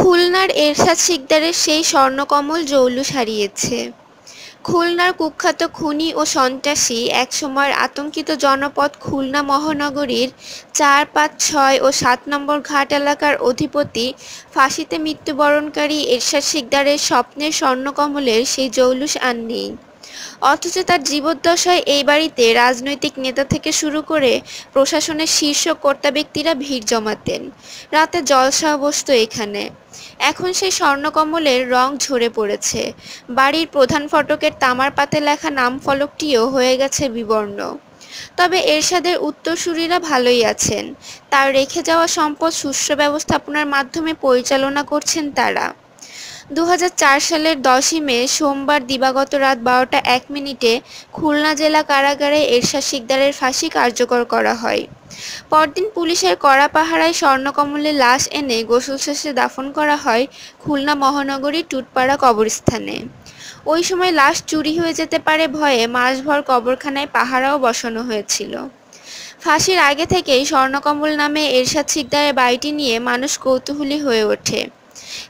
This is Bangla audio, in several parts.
খুলনার এরশাদ শিকদারের সেই স্বর্ণকমল জৌলুস হারিয়েছে। খুলনার কুখ্যাত খুনি ও সন্ত্রাসী, একসময়ের আতঙ্কিত জনপদ খুলনা মহানগরীর ৪, ৫, ৬ ও ৭ নম্বর ঘাট এলাকার অধিপতি, ফাঁসিতে মৃত্যুবরণকারী এরশাদ শিকদারের স্বপ্নের স্বর্ণকমলের সেই জৌলুস আর নেই। অথচ তার জীবদ্দশায় এই বাড়িতে রাজনৈতিক নেতা থেকে শুরু করে প্রশাসনের শীর্ষ কর্তা ব্যক্তিরা ভিড় জমাতেন। রাতে জলসাও বসত এখানে। এখন সেই স্বর্ণকমলের রং ঝরে পড়েছে। বাড়ির প্রধান ফটকের তামার পাতে লেখা নাম ফলকটিও হয়ে গেছে বিবর্ণ। তবে এরশাদের উত্তরসূরিরা ভালোই আছেন। তার রেখে যাওয়া সম্পদ সুষ্ঠু ব্যবস্থাপনার মাধ্যমে পরিচালনা করছেন তারা। ২০০৪ সালের ১০ই মে সোমবার দিবাগত রাত ১২টা ১ মিনিটে খুলনা জেলা কারাগারে এরশাদ শিকদারের ফাঁসি কার্যকর করা হয়। পরদিন পুলিশের কড়া পাহারায় স্বর্ণকমলের লাশ এনে গোসল শেষে দাফন করা হয় খুলনা মহানগরীর টুটপাড়া কবরস্থানে। ওই সময় লাশ চুরি হয়ে যেতে পারে ভয়ে মাসভর কবরখানায় পাহারাও বসানো হয়েছিল। ফাঁসির আগে থেকেই স্বর্ণকমল নামে এরশাদ শিকদারের বাড়িটি নিয়ে মানুষ কৌতূহলী হয়ে ওঠে।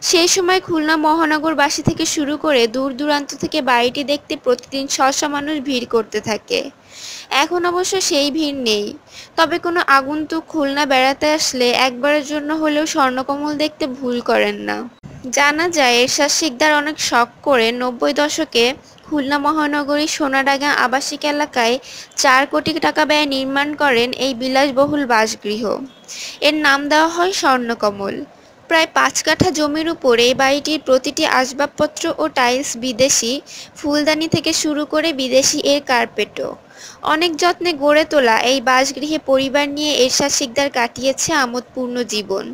সেই সময় খুলনা মহানগরবাসী থেকে শুরু করে দূর দূরান্ত থেকে বাড়িটি দেখতে প্রতিদিন শ মানুষ ভিড় করতে থাকে। এখন অবশ্য সেই ভিড় নেই। তবে কোনো আগন্তুক খুলনা বেড়াতে আসলে একবারের জন্য হলেও স্বর্ণকমল দেখতে ভুল করেন না। জানা যায় এরশাদ শিকদার অনেক শখ করে ৯০ দশকে খুলনা মহানগরীর সোনাডাঙ্গা আবাসিক এলাকায় ৪ কোটি টাকা ব্যয়ে নির্মাণ করেন এই বিলাসবহুল বাসগৃহ। এর নাম দেওয়া হয় স্বর্ণকমল। প্রায় ৫ কাঠা জমির উপর এই বাড়িটির প্রতিটি আসবাবপত্র ও টাইলস বিদেশি, ফুলদানি থেকে শুরু করে বিদেশি এর কার্পেটও। অনেক যত্নে গড়ে তোলা এই বাসগৃহে পরিবার নিয়ে এরশাদ শিকদার কাটিয়েছে আমোদপূর্ণ জীবন।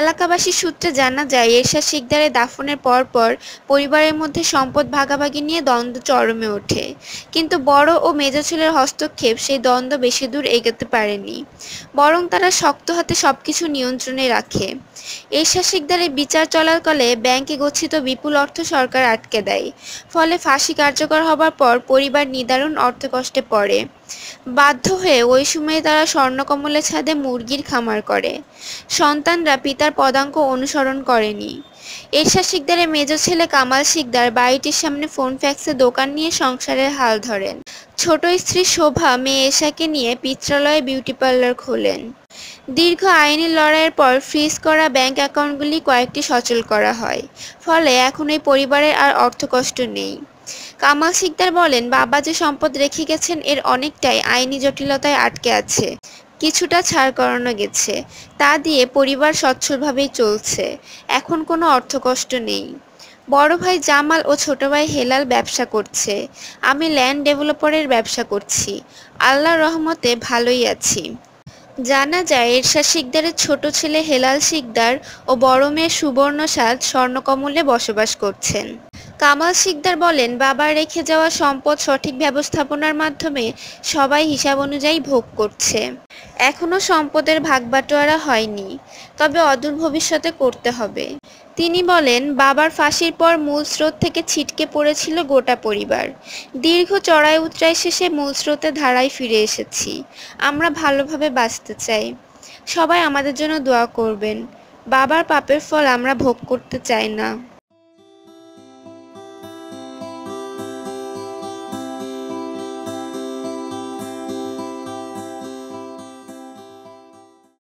এলাকাবাসী সূত্রে জানা যায় এরশাদ শিকদারের দাফনের পরপর পরিবারের মধ্যে সম্পদ ভাগাভাগি নিয়ে দ্বন্দ্ব চরমে ওঠে। কিন্তু বড় ও মেজ ছেলের হস্তক্ষেপ সেই দ্বন্দ্ব বেশি দূর এগোতে পারেনি। বরং তারা শক্ত হাতে সবকিছু নিয়ন্ত্রণে রাখে। এরশাদ শিকদারের বিচার চলাকালে ব্যাংকে গচ্ছিত বিপুল অর্থ সরকার আটকে দেয়। ফলে ফাঁসি কার্যকর হবার পর পরিবার নিদারুণ অর্থকষ্টে পড়ে। বাধ্য হয়ে ওই সময়ে তারা স্বর্ণকমলের ছাদে মুরগির খামার করে। সন্তানরা পিতার পদাঙ্ক অনুসরণ করেনি। এরশাদ শিকদারের মেজ ছেলে কামাল শিকদার বাড়িটির সামনে ফোন ফ্যাক্সের দোকান নিয়ে সংসারের হাল ধরেন। ছোট স্ত্রী শোভা মেয়ে এশাকে নিয়ে পিত্রালয়ে বিউটি পার্লার খোলেন। দীর্ঘ আইনি লড়াইয়ের পর ফ্রিজ করা ব্যাংক অ্যাকাউন্টগুলি কয়েকটি সচল করা হয়। ফলে এখন এই পরিবারের আর অর্থকষ্ট নেই। কামাল শিকদার বলেন, বাবা যে সম্পদ রেখে গেছেন এর অনেকটাই আইনি জটিলতায় আটকে আছে। কিছুটা ছাড় করানো গেছে। তা দিয়ে পরিবার সচ্ছলভাবেই চলছে। এখন কোনো অর্থকষ্ট নেই। বড় ভাই জামাল ও ছোট ভাই হেলাল ব্যবসা করছে। আমি ল্যান্ড ডেভেলপারের ব্যবসা করছি। আল্লাহর রহমতে ভালোই আছি। জানা যায় এরশাদ শিকদারের ছোট ছেলে হেলাল শিকদার ও বড় মেয়ে সুবর্ণ সাদ স্বর্ণকমলে বসবাস করছেন। কামাল শিকদার বলেন, বাবার রেখে যাওয়া সম্পদ সঠিক ব্যবস্থাপনার মাধ্যমে সবাই হিসাব অনুযায়ী ভোগ করছে। এখনও সম্পদের ভাগবাটোয়ারা হয়নি, তবে অদূর ভবিষ্যতে করতে হবে। তিনি বলেন, বাবার ফাঁসির পর মূল স্রোত থেকে ছিটকে পড়েছিল গোটা পরিবার। দীর্ঘ চড়াই উতরাই শেষে মূল স্রোতের ধারায় ফিরে এসেছি। আমরা ভালোভাবে বাঁচতে চাই। সবাই আমাদের জন্য দোয়া করবেন। বাবার পাপের ফল আমরা ভোগ করতে চাই না।